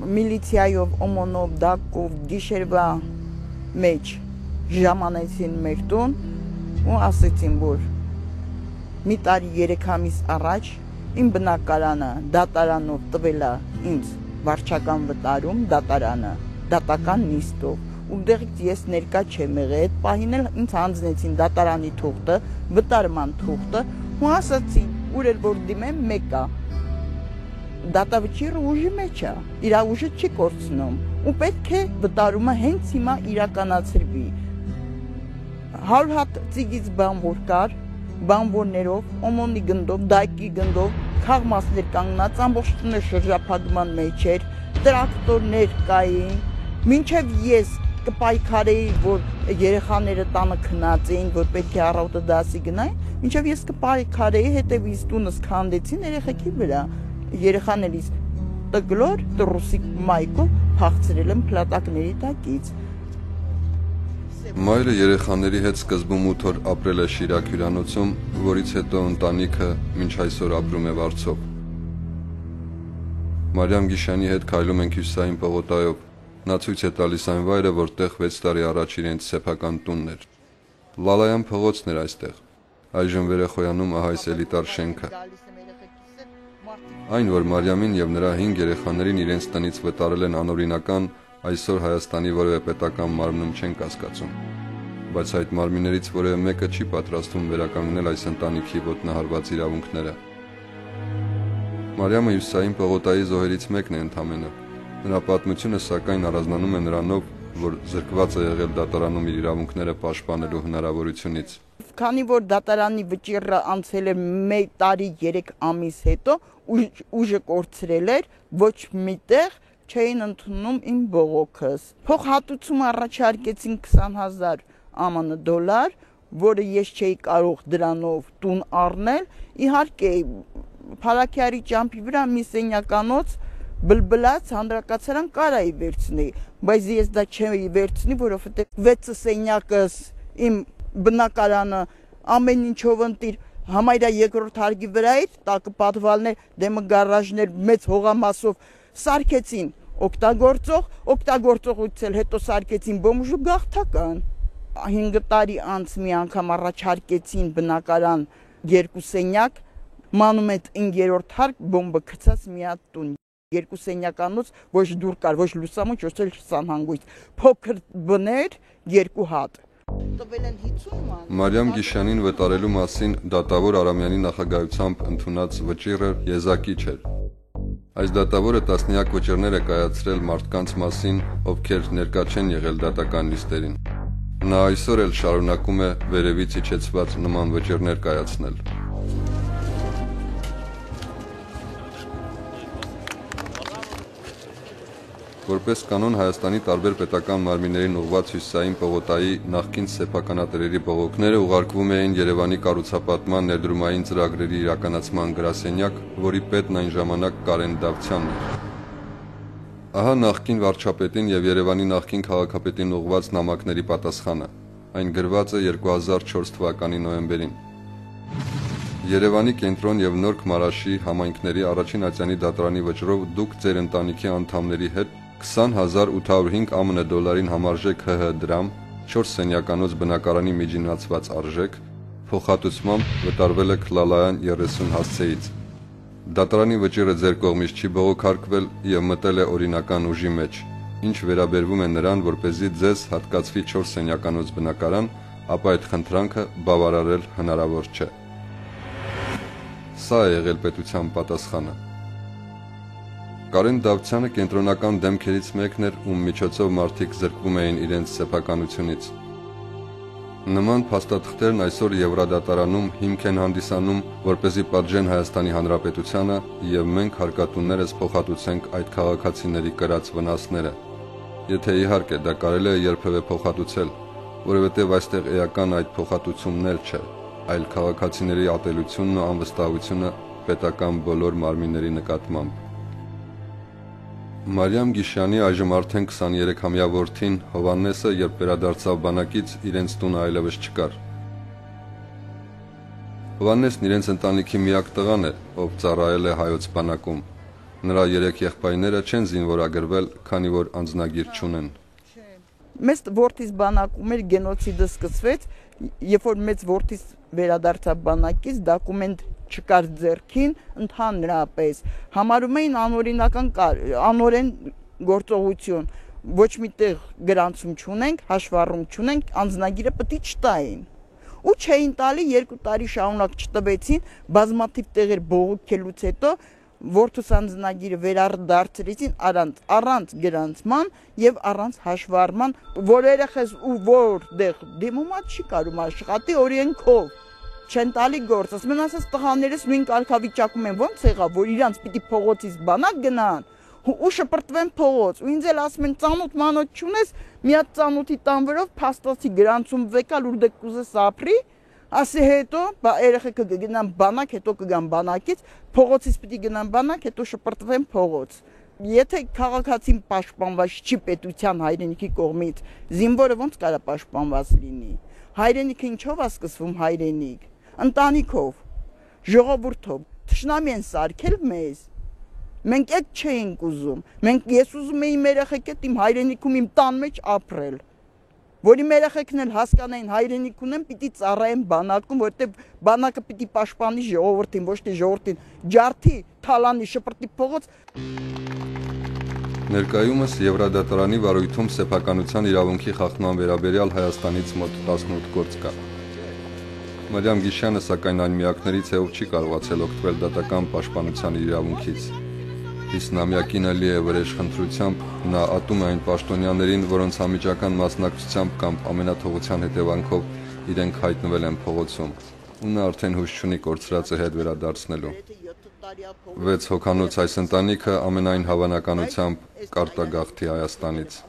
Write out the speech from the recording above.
միլիցիայով, օմոնով, դակով, գիշերվա մեջ ժամանեցին մեր տուն ու ասեցին, որ մի տարի 3 ամիս առաջ իմ բնակարանը դատարանով տվել է ինձ վարչական վտարում, դատարանը, դատական նիստով, ու դեղից ես ներկա չեմ եղել, այդ պահին էլ ինձ հանձնեցին դատարանի թուղթը, վտարման թուղթը, ու ասացին, ուր էլ որ դիմեմ մեկա, դատավճիռը ուժի մեջ է, իր ուժը չի կորցնում, ու պետք է վտարումը հենց հիմա իրականացրվի։ 100 հատ ծիգից բանվոր կար, բանվորներով, օմոնի գնդով, դայքի գնդով, քաղմասներ կանգնած, ամբողջ տունը շրջափակման մեջ էր, տրակտորներ կային, մինչև ես կպայքարեի, որ երեխաները տանը քնած էին, որ պետք է առավոտը դասի գնային, մինչև ես կպայքարեի, հետևից տունս քանդեցին երեխեքի վրա, երեխաներից տգլոր, տրուսիկ մայքով փախցրել եմ փլատակների տակից։ Մայրը երեխաների հետ սկզբում 8 օր ապրել է Շիրակ հյուրանոցում, որից հետո ընտանիքը մինչ այսօր ապրում է Վարձով։ Մարիամ Գիշյանի հետ քայլում ենք Հյուսիսային պողոտայով։ Նա ցույց է տալիս այն վայրը, որտեղ 6 տարի առաջ իրենց սեփական տունն էր։ Լալայան փողոցն էր այստեղ։ Այժմ Վերեխոյանում ահա այս էլիտար շենքը։ Այն, որ Մարիամին եւ նրա 5 երեխաներին իրենց տնից վտարել են անօրինական, այսօր Հայաստանի որևէ պետական մարմնում չեն կասկածում, բայց այդ մարմիններից որևէ մեկը չի պատրաստվում վերականգնել այս ընտանիքի ոտնահարված իրավունքները։ Մարիամը Հյուսիսային պողոտայի զոհերից մեկն է ընդամենը։ Նրա պատմությունը սակայն առանձնանում է նրանով, որ զրկված է եղել դատարանում իր իրավունքները պաշտպանելու հնարավորությունից։ Քանի որ դատարանի վճիռը անցել էր 1 տարի 3 ամիս հետո, ուժը կորցրել էր, ոչ միտեղ չէին ընդունում իմ բողոքս։ Փոխհատուցում առաջարկեցին 20,000 ԱՄՆ դոլար, որը ես չէի կարող դրանով տուն առնել։ Իհարկե, Փարաքյարի ճամփի վրա մի սենյականոց բլբլած հանրակացարան կարայի վերցնեի, բայց ես դա չէի վերցնի, որովհետև 6 սենյակս իմ բնակարանը ամեն ինչով ընտիր համարյա երկրորդ հարկի վրա էր, տակը պատվալներ, դեմը գարաժներ մեծ հողամասով սարքեցին օգտագործողից էլ հետո սարքեցին բոմժու գաղթական։ 5 տարի անց մի անգամ առաջարկեցին բնակարան 2 սենյակ, մանումետ 5-րդ հարկ բոմբը գցած մի հատ տուն, 2 սենյականոց, ոչ դուր կար, ոչ լուսամուտ, ոչ էլ սանհանգույց, փոքր բներ 2 հատ։ Մարիամ Գիշյանին վտարելու մասին դատավոր Արամյանի նախագահությամբ ընդունած վճիռը եզակի չէր։ Այս դատավորը տասնյակ վճիռներ է կայացրել մարդկանց մասին, ովքեր ներկա չեն եղել դատական նիստերին։ Նա այսօր էլ շարունակում է վերևից իջեցված նման վճիռներ կայացնել։ Որպես կանոն Հայաստանի տարբեր պետական մարմիններին ուղղված Հյուսիսային պողոտայի նախկին սեփականատերերի բողոքները ուղարկվում էին Երևանի կառուցապատման ներդրումային ծրագրերի իրականացման գրասենյակ, որի պետն այն ժամանակ Կարեն Դավթյանն էր։ Ահա նախկին վարչապետին եւ Երևանի նախկին քաղաքապետին ուղղված նամակների պատասխանը։ Այն գրված է 2004 թվականի նոյեմբերին։ Երևանի կենտրոն եւ Նոր Քմարաշի համայնքների առաջին ատյանի դատարանի վճռով դուք ձեր ընտանիքի անդամների հետ 20,805 ԱՄՆ դոլարին համարժեք ՀՀ դրամ, 4 սենյականոց բնակարանի միջինացված արժեք, փոխհատուցմամբ վտարվել եք Լալայան 30 հասցեից։ Դատարանի վճիռը ձեր կողմից չի բողոքարկվել եւ մտել է օրինական ուժի մեջ, ինչ վերաբերվում է նրան, որպեսզի ձեզ հատկացվի 4 սենյականոց բնակարան, ապա այդ խնդրանքը բավարարել հնարավոր չէ։ Սա է եղել պետության պատասխանը։ Կարեն Դավթյանը կենտրոնական դեմքերից մեկն էր, ում միջոցով մարդիկ զրկվում էին իրենց սեփականությունից։ Նման փաստաթղթերն այսօր Եվրադատարանում հիմք են հանդիսանում, որպեսզի պատժեն Հայաստանի Հանրապետությանը եւ մենք հարկատուներս փոխհատուցենք այդ քաղաքացիների կրած վնասները։ Եթե իհարկե դա կարելի է երբևէ փոխհատուցել, որովհետեւ այստեղ էական այդ փոխհատուցումներ չէ, այլ քաղաքացիների ատելությունն ու անվստահությունը պետական բոլոր մարմինների նկատմամբ։ Մարիամ Գիշյանի այժմ արդեն 23-ամյա որդին Հովհաննեսը, երբ վերադարձավ բանակից, իրենց տունը այլևս չկար։ Հովհաննեսն իրենց ընտանիքի միակ տղան է, ով ծառայել է հայոց բանակում։ Նրա 3 եղբայրները չեն զինվորագրվել, քանի որ անձնագիր չունեն։ Մեծ որդիս բանակում էր գենոցիդը սկսվեց, երբ որ մեծ որդիս վերադարձավ բանակից, դոկումենտ չկար ձեռքին, ընդհանրապես համարում էին անօրեն գործողություն, ոչ միտեղ գրանցում չունենք, հաշվառում չունենք, անձնագիրը պետք է չտային։ Ու չէին տալի 2 տարի շարունակ չտվեցին, բազմաթիվ տեղեր բողոքելուց հետո որդուս անձնագիրը վերադարձրեցին առանց գրանցման եւ առանց հաշվառման, որ երեխես ու որտեղ դիմումա չի կարում աշխատի օրենքով չեն տալի գործ, ասում ասած տղաներս նույն կարգավիճակում են, ոնց եղավ, որ իրանց պիտի փողոցից բանակ գնան ու շպրտվեն փողոց, ու ինձ էլ ասում են ծանոթ մանոթ չունես, մի հատ ծանոթի տան վրով փաստացի գրանցում վեկալ ուր դե կուզես ապրի, ասի հետո երեխեքը կգնան բանակ, հետո կգան բանակից, փողոցից պիտի գնան բանակ, հետո շպրտվեն փողոց։ Եթե քաղաքացին պաշտպանված չի պետության հայրենիքի կողմից, զինվորը ոնց կարա պաշտպանված լինի։ Հայրենիքը ինչով է սկսվում հայրենիք, ընտանիքով, ժողովուրդով, թշնամի են սարքել մեզ։ Մենք այդ չէինք ուզում, ես ուզում էի մեր երեխեքդ իմ հայրենիքում իմ տան մեջ ապրել, որ իմ երեխեքն էլ հասկանային հայրենիք ունեն, պիտի ծառայեն բանակում, որտեղ բանակը պիտի պաշտպանի ժողովրդին, ոչ թե ժողովրդին ջարդի, թալանի, շպրտի փողոց։ Ներկայումս Եվրադատարանի վարույթում սեփականության իրավունքի խախտման վերաբերյալ Հայաստանից մոտ 18 գործ կա։ Մարիամ Գիշյանը սակայն այն միակներից է, ով չի կարողացել օգտվել դատական պաշտպանության իրավունքից։ Իսկ նամյակինը լի է վրեժ խնդրությամբ, նա ատում է այն պաշտոնյաներին, որոնց անմիջական մասնակցությամբ կամ ամենաթողության հետևանքով իրենք հայտնվել են փողոցում, ու նա արդեն հույս չունի կորցրածը հետ վերադարձնելու։ 6 հոգանոց այս ընտանիքը ամենայն հավանականությամբ կարտագաղթի Հայաստանից։